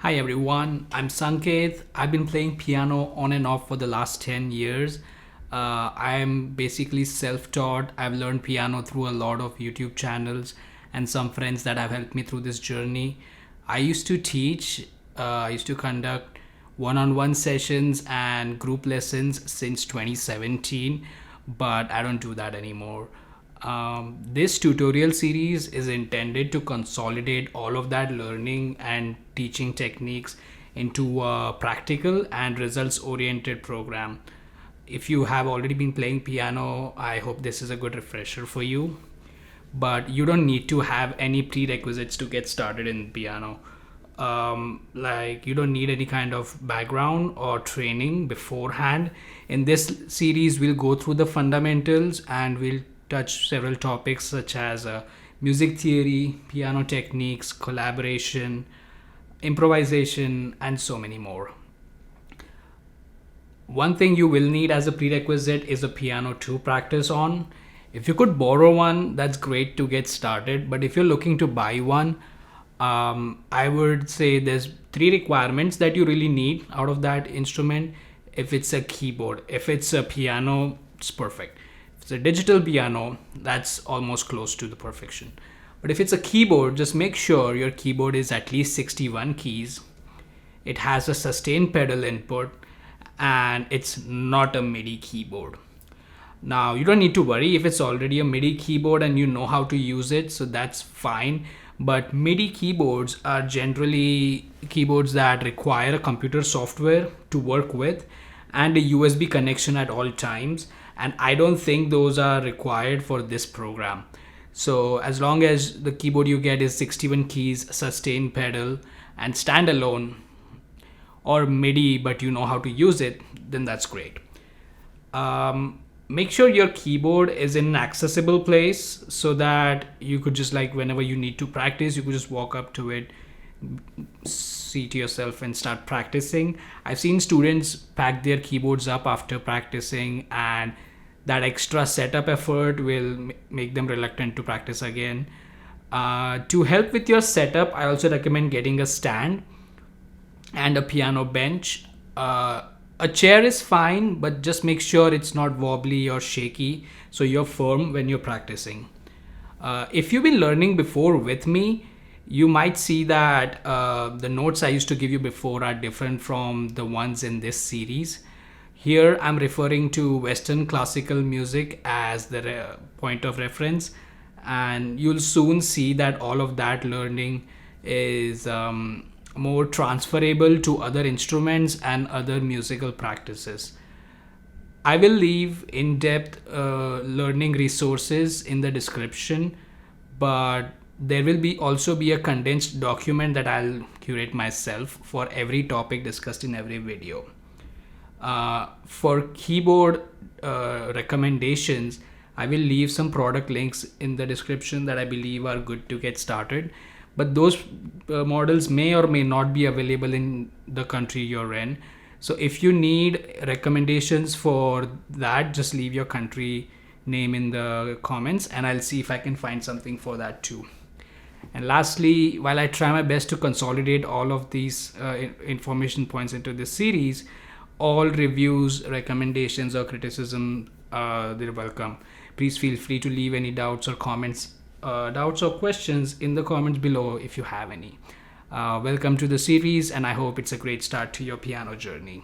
Hi everyone, I'm Sanket. I've been playing piano on and off for the last 10 years. I'm basically self taught. I've learned piano through a lot of YouTube channels and some friends that have helped me through this journey. I used to teach, I used to conduct one on one sessions and group lessons since 2017, but I don't do that anymore. This tutorial series is intended to consolidate all of that learning and teaching techniques into a practical and results oriented program. If you have already been playing piano, I hope this is a good refresher for you. But you don't need to have any prerequisites to get started in piano. Like you don't need any kind of background or training beforehand. In this series we'll go through the fundamentals and we'll touch several topics such as music theory, piano techniques, collaboration, improvisation, and so many more. One thing you will need as a prerequisite is a piano to practice on. If you could borrow one, that's great to get started. But if you're looking to buy one, I would say there's three requirements that you really need out of that instrument. If it's a keyboard, if it's a piano, it's perfect. If it's a digital piano, that's almost close to the perfection. But if it's a keyboard, just make sure your keyboard is at least 61 keys. It has a sustain pedal input and it's not a MIDI keyboard. Now, you don't need to worry if it's already a MIDI keyboard and you know how to use it, so that's fine. But MIDI keyboards are generally keyboards that require a computer software to work with and a USB connection at all times. And I don't think those are required for this program. So as long as the keyboard you get is 61 keys, sustain pedal, and standalone, or MIDI, but you know how to use it, then that's great. Make sure your keyboard is in an accessible place so that you could just like whenever you need to practice, you could just walk up to it, seat yourself and start practicing. I've seen students pack their keyboards up after practicing, and that extra setup effort will make them reluctant to practice again. To help with your setup, I also recommend getting a stand and a piano bench. A chair is fine, but just make sure it's not wobbly or shaky so you're firm when you're practicing. If you've been learning before with me, you might see that the notes I used to give you before are different from the ones in this series. Here I'm referring to Western classical music as the point of reference, and you'll soon see that all of that learning is more transferable to other instruments and other musical practices. I will leave in depth learning resources in the description, but there will be also be a condensed document that I'll curate myself for every topic discussed in every video. For keyboard recommendations, I will leave some product links in the description that I believe are good to get started. But those models may or may not be available in the country you're in. So if you need recommendations for that, just leave your country name in the comments and I'll see if I can find something for that too. And lastly, while I try my best to consolidate all of these information points into this series, all reviews, recommendations, or criticism, they're welcome. Please feel free to leave any doubts or comments, doubts or questions in the comments below if you have any. Welcome to the series, and I hope it's a great start to your piano journey.